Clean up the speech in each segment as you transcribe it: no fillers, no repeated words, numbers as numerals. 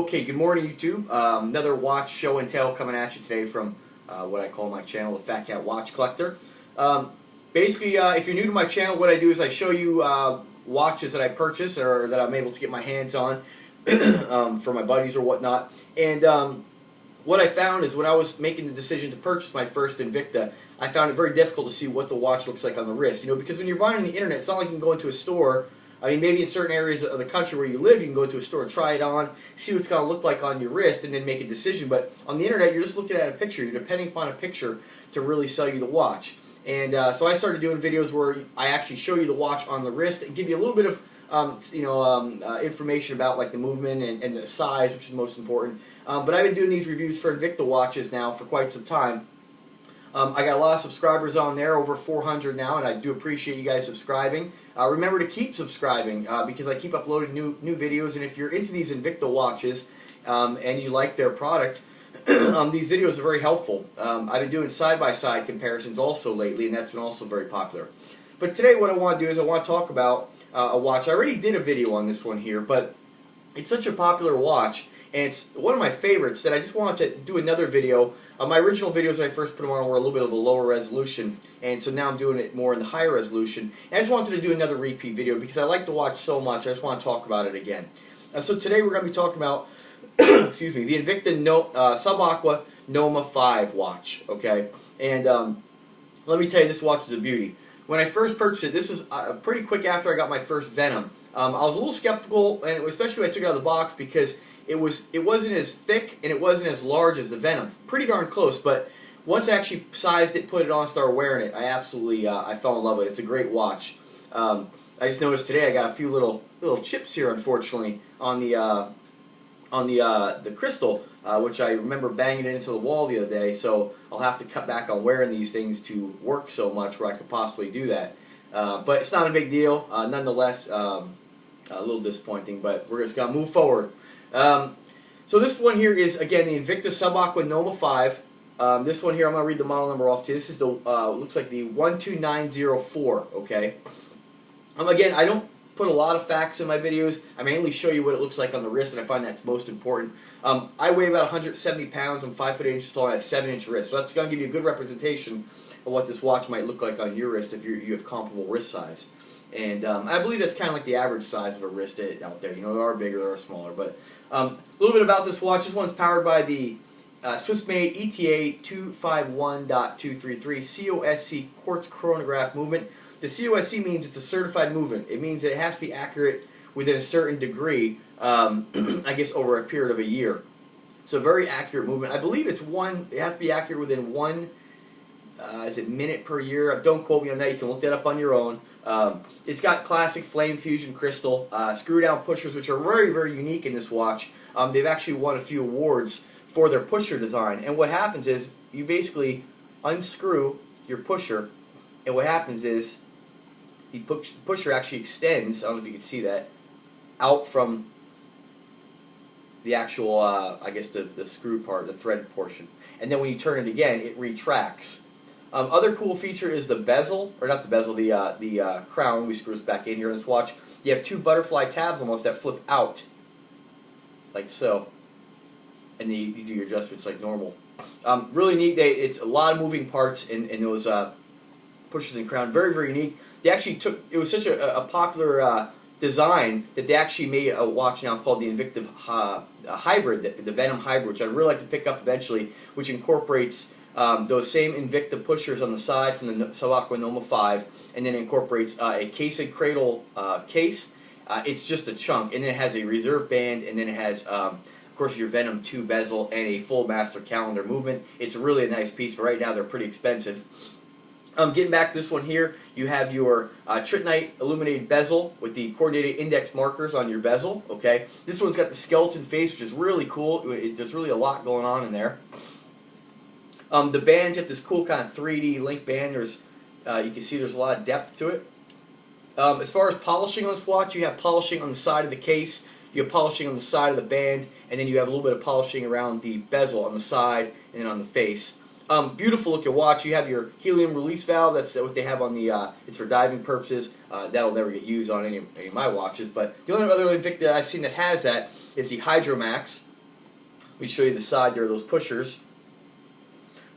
Okay, good morning YouTube. Another watch show and tell coming at you today from what I call my channel, the Phatkat Watch Collector. Basically, if you're new to my channel, what I do is I show you watches that I purchase or that I'm able to get my hands on for my buddies or whatnot. And what I found is when I was making the decision to purchase my first Invicta, I found it very difficult to see what the watch looks like on the wrist. You know, because when you're buying on the internet, it's not like you can go into a store. I mean, maybe in certain areas of the country where you live, you can go to a store and try it on, see what it's going to look like on your wrist, and then make a decision. But on the internet, you're just looking at a picture. You're depending upon a picture to really sell you the watch. And so I started doing videos where I actually show you the watch on the wrist and give you a little bit of information about like the movement and the size, which is most important. But I've been doing these reviews for Invicta watches now for quite some time. I got a lot of subscribers on there, over 400 now, and I do appreciate you guys subscribing. Remember to keep subscribing because I keep uploading new videos, and if you're into these Invicta watches and you like their product, these videos are very helpful. I've been doing side-by-side comparisons also lately, and that's been also very popular. But today what I want to do is I want to talk about a watch. I already did a video on this one here, but it's such a popular watch, and it's one of my favorites that I just wanted to do another video. My original videos when I first put them on were a little bit of a lower resolution, and so now I'm doing it more in the higher resolution. And I just wanted to do another repeat video because I like the watch so much, I just want to talk about it again. So today we're going to be talking about excuse me, the Invicta Subaqua Noma 5 watch, okay? And let me tell you, this watch is a beauty. When I first purchased it, this is pretty quick after I got my first Venom. I was a little skeptical, and especially when I took it out of the box, because it wasn't as thick and it wasn't as large as the Venom. Pretty darn close, but once I actually sized it, put it on, started wearing it, I absolutely I fell in love with it. It's a great watch. I just noticed today I got a few little chips here, unfortunately, on the crystal, which I remember banging it into the wall the other day. So I'll have to cut back on wearing these things to work so much where I could possibly do that. But it's not a big deal. Nonetheless, a little disappointing, but we're just gonna move forward. So this one here is, again, the Invicta Subaqua Noma 5. This one here, I'm going to read the model number off to you. This is the, looks like the 12904, okay? Again, I don't put a lot of facts in my videos. I mainly show you what it looks like on the wrist, and I find that's most important. I weigh about 170 pounds. I'm 5 foot 8 inches tall. I have 7-inch wrists. So that's going to give you a good representation of what this watch might look like on your wrist if you have comparable wrist size. And I believe that's kind of like the average size of a wrist out there. You know, there are bigger, there are smaller. But a little bit about this watch. This one's powered by the Swiss-made ETA 251.233 COSC quartz chronograph movement. The COSC means it's a certified movement. It means that it has to be accurate within a certain degree, I guess over a period of a year. So very accurate movement. I believe it has to be accurate within one minute per year? Don't quote me on that. You can look that up on your own. It's got classic flame fusion crystal screw down pushers, which are very, very unique in this watch. They've actually won a few awards for their pusher design. And what happens is you basically unscrew your pusher, and what happens is the pusher actually extends, I don't know if you can see that, out from the actual, I guess the screw part, the thread portion. And then when you turn it again, it retracts. Other cool feature is the bezel, or not the bezel, the crown we screws back in here in this watch. You have 2 butterfly tabs almost that flip out, like so. And then you do your adjustments like normal. Really neat. It's a lot of moving parts in those pushers and crown. Very, very unique. They actually it was such a popular design that they actually made a watch now called the Invicta Hybrid, the Venom Hybrid, which I'd really like to pick up eventually, which incorporates those same Invicta pushers on the side from the Subaqua Noma 5, and then incorporates a case and cradle case. It's just a chunk, and then it has a reserve band, and then it has, of course, your Venom 2 bezel and a full master calendar movement. It's really a nice piece, but right now they're pretty expensive. Getting back to this one here, you have your Trittonite Illuminated Bezel with the coordinated index markers on your bezel. Okay, this one's got the skeleton face, which is really cool. There's really a lot going on in there. The band's got this cool kind of 3D link band. There's, you can see there's a lot of depth to it. As far as polishing on this watch, you have polishing on the side of the case, you have polishing on the side of the band, and then you have a little bit of polishing around the bezel on the side and then on the face. Beautiful looking watch. You have your helium release valve. That's what they have on the, it's for diving purposes. That'll never get used on any of my watches. But the only other Invicta I've seen that has that is the Hydromax. Let me show you the side there, those pushers.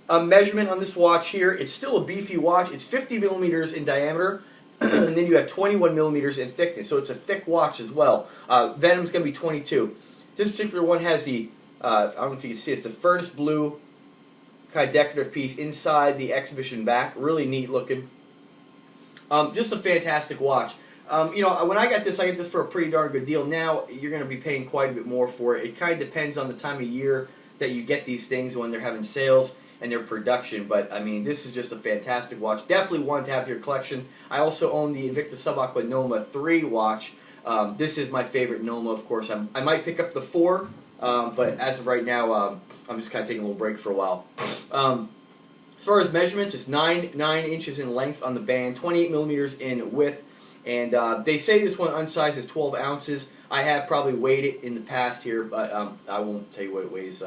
Measurement on this watch here, it's still a beefy watch. It's 50 millimeters in diameter, and then you have 21 millimeters in thickness, so it's a thick watch as well. Venom's going to be 22. This particular one has the, I don't know if you can see, it's the furnace blue kind of decorative piece inside the exhibition back. Really neat looking. Just a fantastic watch. You know, when I get this for a pretty darn good deal. Now, you're going to be paying quite a bit more for it. It kind of depends on the time of year that you get these things, when they're having sales and their production. But, I mean, this is just a fantastic watch. Definitely one to have your collection. I also own the Invicta Subaqua Noma 3 watch. This is my favorite Noma, of course. I might pick up the 4, but as of right now, I'm just kind of taking a little break for a while. As far as measurements, it's 9 inches in length on the band, 28 millimeters in width, and they say this one unsized is 12 ounces. I have probably weighed it in the past here, but I won't tell you what it weighs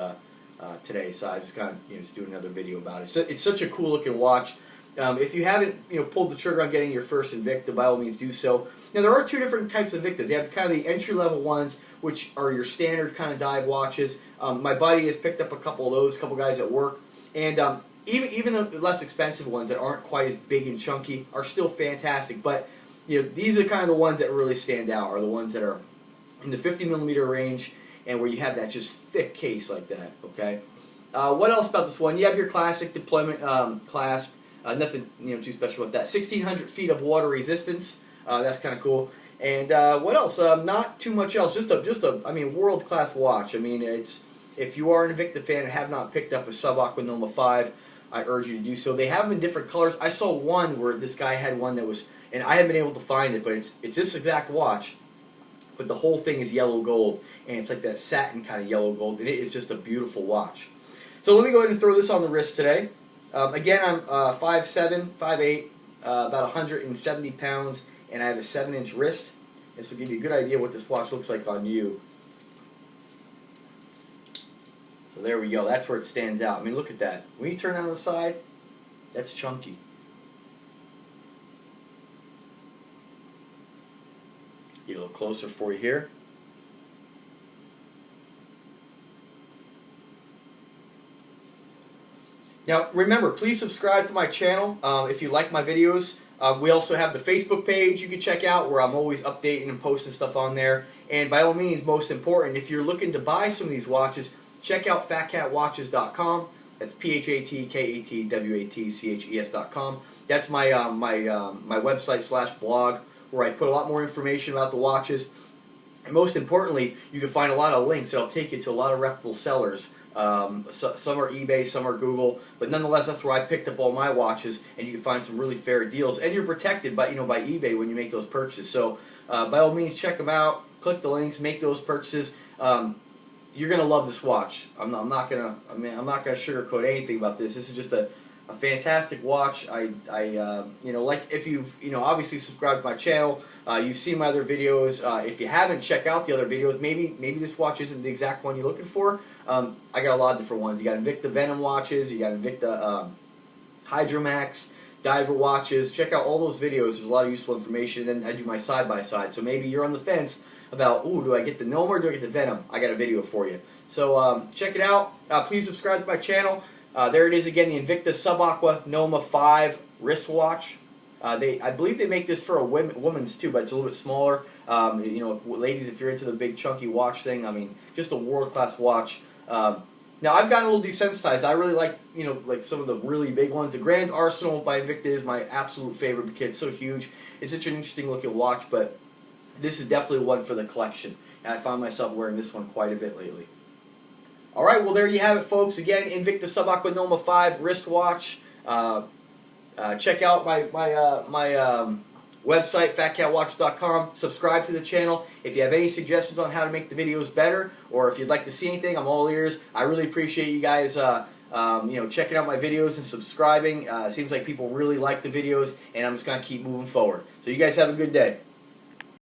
today, so I just kind of just do another video about it. So it's such a cool looking watch. If you haven't pulled the trigger on getting your first Invicta, by all means do so. Now there are two different types of Invictas. You have kind of the entry level ones, which are your standard kind of dive watches. My buddy has picked up a couple of those, a couple guys at work, and even the less expensive ones that aren't quite as big and chunky are still fantastic. But these are kind of the ones that really stand out, are the ones that are in the 50 millimeter range, and where you have that just thick case like that. Okay. What else about this one? You have your classic deployment clasp. Nothing too special with that. 1,600 feet of water resistance. That's kind of cool. And what else? Not too much else. Just a I mean, world class watch. I mean, if you are an Invicta fan and have not picked up a Subaqua Noma 5, I urge you to do so. They have them in different colors. I saw one where this guy had one that was, and I haven't been able to find it, but it's this exact watch, but the whole thing is yellow gold, and it's like that satin kind of yellow gold, and it is just a beautiful watch. So let me go ahead and throw this on the wrist today. Again, I'm 5'7", 5'8", about 170 pounds, and I have a 7-inch wrist. This will give you a good idea what this watch looks like on you. So there we go. That's where it stands out. I mean, look at that. When you turn that on the side, that's chunky. Get a little closer for you here. Now, remember, please subscribe to my channel if you like my videos. We also have the Facebook page you can check out, where I'm always updating and posting stuff on there. And by all means, most important, if you're looking to buy some of these watches, check out PHATKATWatches.com. That's PHATKATWATCHES.com. That's my my website / blog, where I put a lot more information about the watches. And most importantly, you can find a lot of links that'll take you to a lot of reputable sellers. Some are eBay, some are Google, but nonetheless, that's where I picked up all my watches, and you can find some really fair deals. And you're protected by by eBay when you make those purchases. So by all means, check them out. Click the links, make those purchases. You're gonna love this watch. I'm not gonna sugarcoat anything about this. This is just a fantastic watch. Like if you've obviously subscribed to my channel, you've seen my other videos. If you haven't, check out the other videos. Maybe this watch isn't the exact one you're looking for. I got a lot of different ones. You got Invicta Venom watches. You got Invicta Hydromax diver watches. Check out all those videos. There's a lot of useful information. And then I do my side by side. So maybe you're on the fence about, ooh, do I get the Noma or do I get the Venom? I got a video for you. So check it out. Please subscribe to my channel. There it is again, the Invicta Subaqua Noma 5 wristwatch. I believe they make this for a woman's too, but it's a little bit smaller. Ladies, if you're into the big chunky watch thing, I mean, just a world-class watch. Now I've gotten a little desensitized. I really like some of the really big ones. The Grand Arsenal by Invicta is my absolute favorite because it's so huge. It's such an interesting looking watch, but this is definitely one for the collection, and I find myself wearing this one quite a bit lately. Alright, well there you have it, folks. Again, Invicta Subaqua Noma 5 wristwatch. Check out my website, PHATKATWatches.com. Subscribe to the channel. If you have any suggestions on how to make the videos better, or if you'd like to see anything, I'm all ears. I really appreciate you guys checking out my videos and subscribing. It seems like people really like the videos, and I'm just going to keep moving forward. So you guys have a good day.